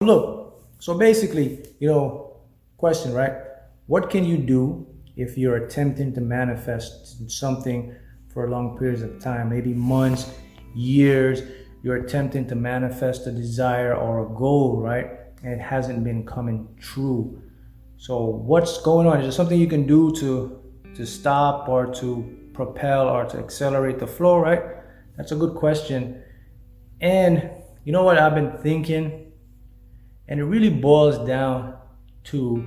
Look, so basically, question, right? What can you do if you're attempting to manifest something for long periods of time, maybe months, years? You're attempting to manifest a desire or a goal, right? And it hasn't been coming true. So what's going on? Is there something you can do to stop or to propel or to accelerate the flow, right? That's a good question. And you know what I've been thinking? And it really boils down to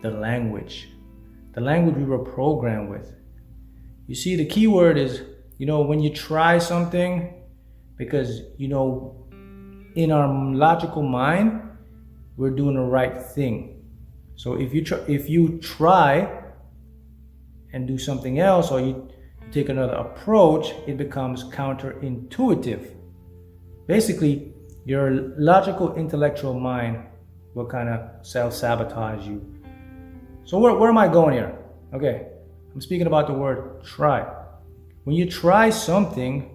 the language we were programmed with. You see, the key word is, when you try something, because, in our logical mind, we're doing the right thing. So if you try and do something else, or you take another approach, it becomes counterintuitive. Basically, your logical, intellectual mind will kind of self-sabotage you. So where am I going here? Okay, I'm speaking about the word try. When you try something,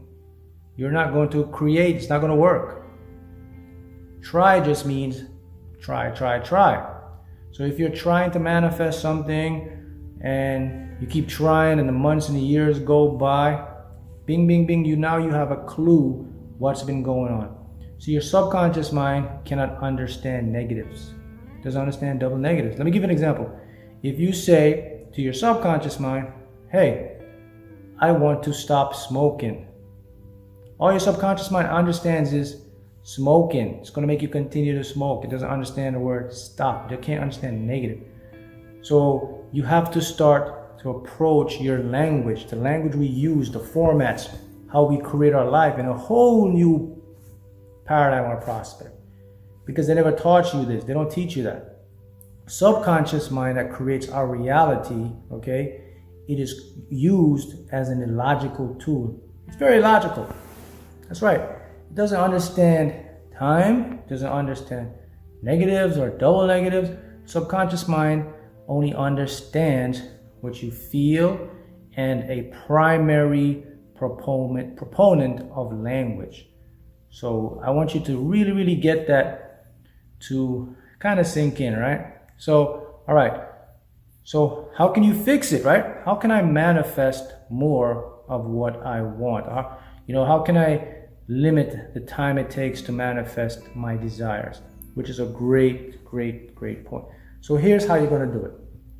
you're not going to create, it's not going to work. Try just means try. So if you're trying to manifest something and you keep trying and the months and the years go by, bing, bing, bing, you have a clue what's been going on. So your subconscious mind cannot understand negatives. It doesn't understand double negatives. Let me give you an example. If you say to your subconscious mind, hey, I want to stop smoking. All your subconscious mind understands is smoking. It's going to make you continue to smoke. It doesn't understand the word stop. It can't understand negative. So you have to start to approach your language, the language we use, the formats, how we create our life in a whole new paradigm or prospect. Because they never taught you this. They don't teach you that. Subconscious mind that creates our reality, okay, it is used as an illogical tool. It's very logical. That's right. It doesn't understand time, it doesn't understand negatives or double negatives. Subconscious mind only understands what you feel and a primary proponent of language. So I want you to really, really get that to kind of sink in, right? So, all right. So how can you fix it, right? How can I manifest more of what I want? How can I limit the time it takes to manifest my desires? Which is a great point. So here's how you're going to do it.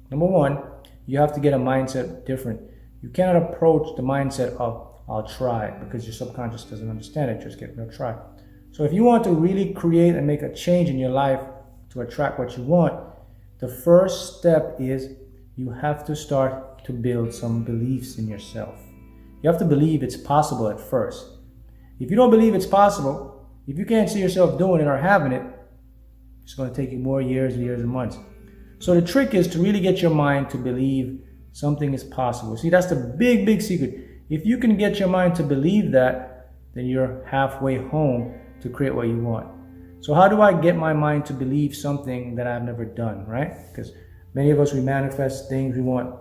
Number one, you have to get a mindset different. You cannot approach the mindset of I'll try, because your subconscious doesn't understand it. Just get no try. So if you want to really create and make a change in your life to attract what you want, the first step is you have to start to build some beliefs in yourself. You have to believe it's possible at first. If you don't believe it's possible, if you can't see yourself doing it or having it, it's going to take you more years and months. So the trick is to really get your mind to believe something is possible. See, that's the big secret. If you can get your mind to believe that, then you're halfway home to create what you want. So how do I get my mind to believe something that I've never done, right? Because many of us, we manifest things, we want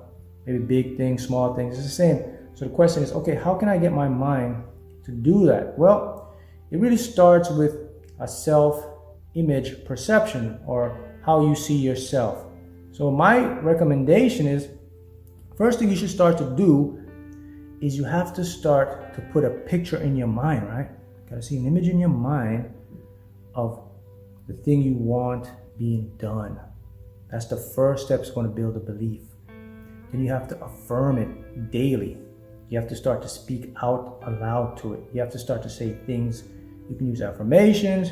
maybe big things, small things, it's the same. So the question is, okay, how can I get my mind to do that? Well, it really starts with a self-image perception, or how you see yourself. So my recommendation is, first thing you should start to do is you have to start to put a picture in your mind, right? You gotta see an image in your mind of the thing you want being done. That's the first step. It's going to build a belief. Then you have to affirm it daily. You have to start to speak out aloud to it. You have to start to say things. You can use affirmations.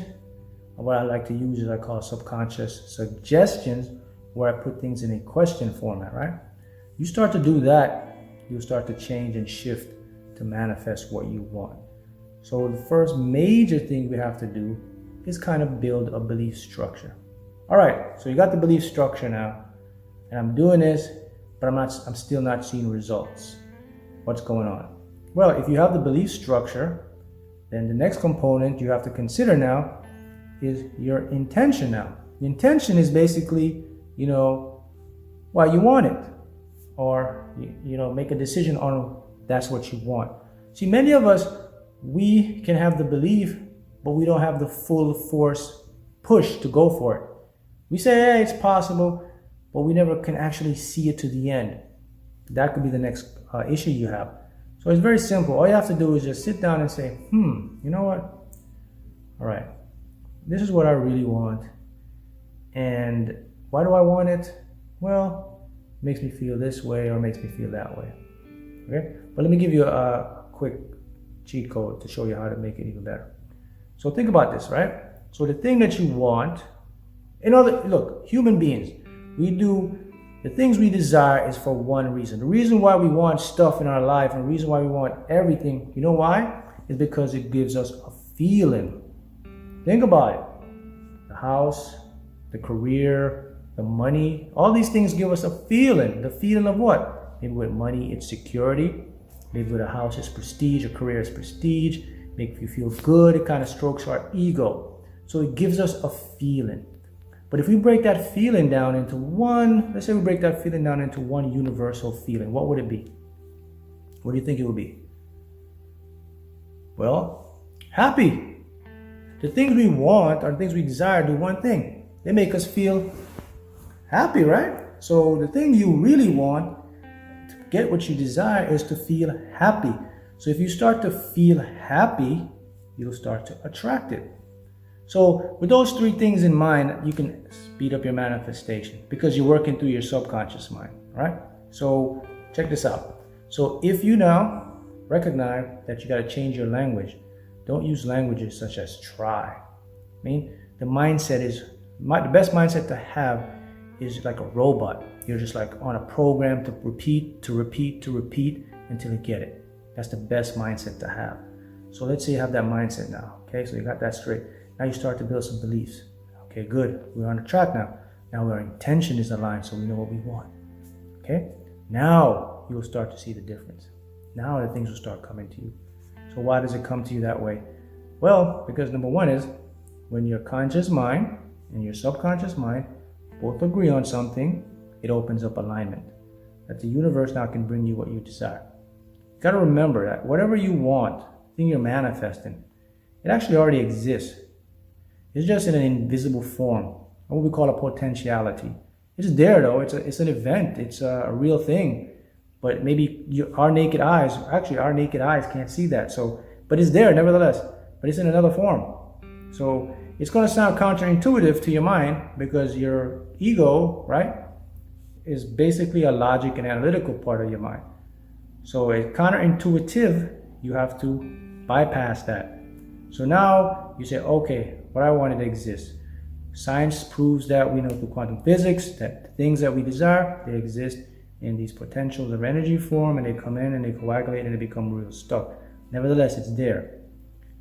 What I like to use is I call subconscious suggestions, where I put things in a question format, right? You start to do that, you'll start to change and shift to manifest what you want. So the first major thing we have to do is kind of build a belief structure. All right, so you got the belief structure now, and I'm doing this, but I'm still not seeing results. What's going on? Well, if you have the belief structure, then the next component you have to consider now is your intention now. The intention is basically, why you want it, or, make a decision on that's what you want. See, many of us, we can have the belief, but we don't have the full force push to go for it. We say, hey, it's possible, but we never can actually see it to the end. That could be the next issue you have. So it's very simple. All you have to do is just sit down and say, you know what? All right, this is what I really want. And why do I want it? Well, it makes me feel this way or makes me feel that way. Okay? But let me give you a quick cheat code to show you how to make it even better. So think about this, right? So the thing that you want, look, human beings, we do the things we desire is for one reason. The reason why we want stuff in our life and the reason why we want everything, you know why? Is because it gives us a feeling. Think about it. The house, the career, the money, all these things give us a feeling. The feeling of what? Maybe with money, it's security. Maybe with a house, it's prestige. A career is prestige. Make you feel good. It kind of strokes our ego. So it gives us a feeling. But if we break that feeling down into let's say we break that feeling down into one universal feeling, what would it be? What do you think it would be? Well, happy. The things we want or the things we desire do one thing. They make us feel happy, right? So the thing you really want to get what you desire is to feel happy. So if you start to feel happy, you'll start to attract it. So with those three things in mind, you can speed up your manifestation because you're working through your subconscious mind, right? So check this out. So if you now recognize that you got to change your language, don't use languages such as try. I mean, the mindset is, the best mindset to have is like a robot. You're just like on a program to repeat until you get it. That's the best mindset to have. So let's say you have that mindset now. Okay, so you got that straight. Now you start to build some beliefs. Okay, good. We're on the track now. Now our intention is aligned, so we know what we want. Okay? Now you will start to see the difference. Now the things will start coming to you. So why does it come to you that way? Well, because number one is when your conscious mind and your subconscious mind both agree on something, it opens up alignment. That the universe now can bring you what you desire. You got to remember that whatever you want, the thing you're manifesting, it actually already exists. It's just in an invisible form, what we call a potentiality. It's there though, it's an event, it's a real thing. But maybe our naked eyes can't see that. So, but it's there nevertheless, but it's in another form. So it's going to sound counterintuitive to your mind because your ego, right, is basically a logic and analytical part of your mind. So it's counterintuitive, you have to bypass that. So now you say, okay, what I wanted to exist. Science proves that we know through quantum physics that the things that we desire, they exist in these potentials of energy form and they come in and they coagulate and they become real stuff. Nevertheless, it's there.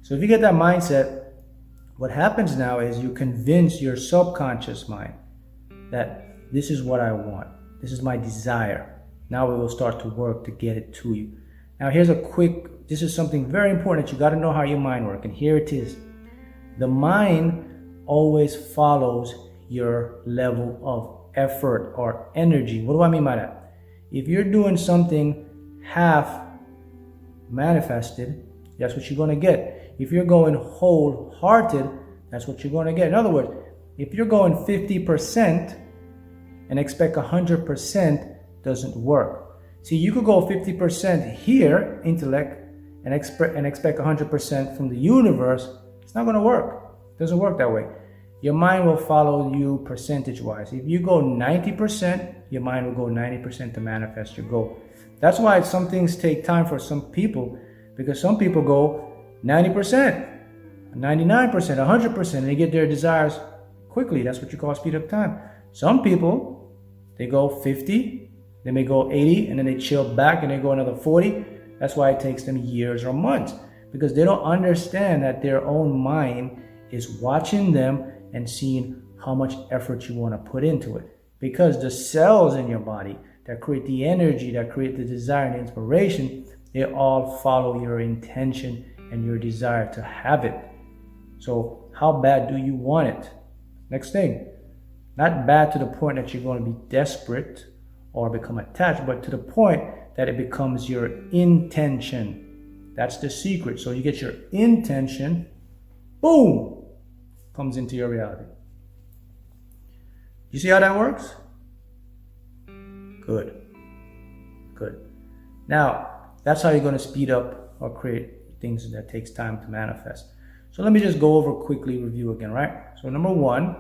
So if you get that mindset, what happens now is you convince your subconscious mind that this is what I want. This is my desire. Now we will start to work to get it to you. Now this is something very important that you got to know how your mind works. And here it is. The mind always follows your level of effort or energy. What do I mean by that? If you're doing something half manifested, that's what you're going to get. If you're going wholehearted, that's what you're going to get. In other words, if you're going 50% and expect 100%, doesn't work. See, you could go 50% here, intellect, and expect 100% from the universe. It's not going to work. It doesn't work that way. Your mind will follow you percentage-wise. If you go 90%, your mind will go 90% to manifest your goal. That's why some things take time for some people, because some people go 90%, 99%, 100%, and they get their desires quickly. That's what you call speed up time. Some people, they go 50, they may go 80, and then they chill back and they go another 40. That's why it takes them years or months, because they don't understand that their own mind is watching them and seeing how much effort you want to put into it. Because the cells in your body that create the energy, that create the desire and inspiration, they all follow your intention and your desire to have it. So how bad do you want it? Next thing, not bad to the point that you're going to be desperate or become attached, but to the point that it becomes your intention. That's the secret. So you get your intention, boom, comes into your reality. You see how that works? Good. Good. Now, that's how you're going to speed up or create things that takes time to manifest. So let me just go over quickly review again, right? So number one,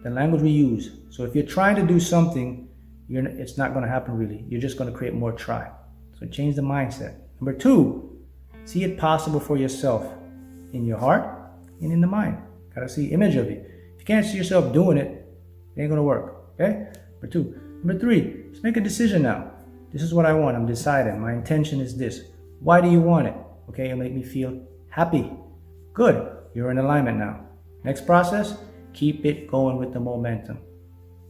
the language we use. So if you're trying to do something, it's not going to happen really. You're just going to create more try. So change the mindset. Number two, see it possible for yourself in your heart and in the mind. Got to see image of it. If you can't see yourself doing it, it ain't going to work. Okay? Number two. Number three, let's make a decision now. This is what I want. I'm deciding. My intention is this. Why do you want it? Okay, it'll make me feel happy. Good. You're in alignment now. Next process, keep it going with the momentum.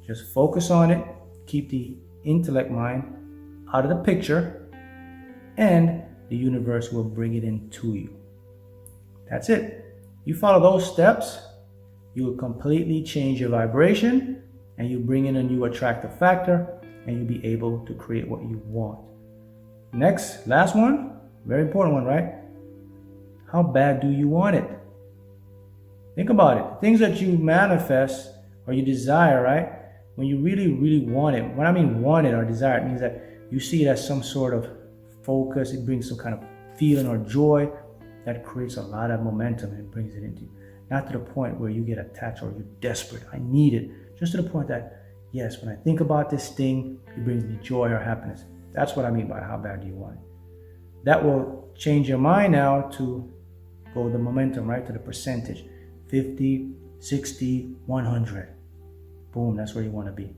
Just focus on it. Keep the intellect mind out of the picture, and the universe will bring it into you. That's it. You follow those steps, you will completely change your vibration, and you bring in a new attractive factor, and you'll be able to create what you want. Next, last one, very important one, right? How bad do you want it? Think about it. The things that you manifest or you desire, right? When you really, really want it, when I mean want it or desire, it means that you see it as some sort of focus. It brings some kind of feeling or joy that creates a lot of momentum and brings it into you. Not to the point where you get attached or you're desperate. I need it. Just to the point that, yes, when I think about this thing, it brings me joy or happiness. That's what I mean by how bad do you want it. That will change your mind now to go the momentum, right? To the percentage. 50, 60, 100. Boom, that's where you want to be.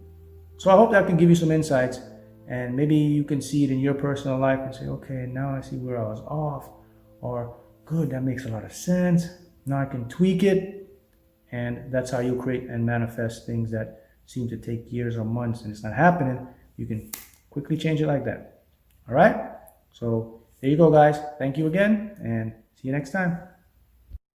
So I hope that can give you some insights, and maybe you can see it in your personal life and say, okay, now I see where I was off, or good, that makes a lot of sense. Now I can tweak it, and that's how you create and manifest things that seem to take years or months and it's not happening. You can quickly change it like that. All right? So there you go, guys. Thank you again, and see you next time.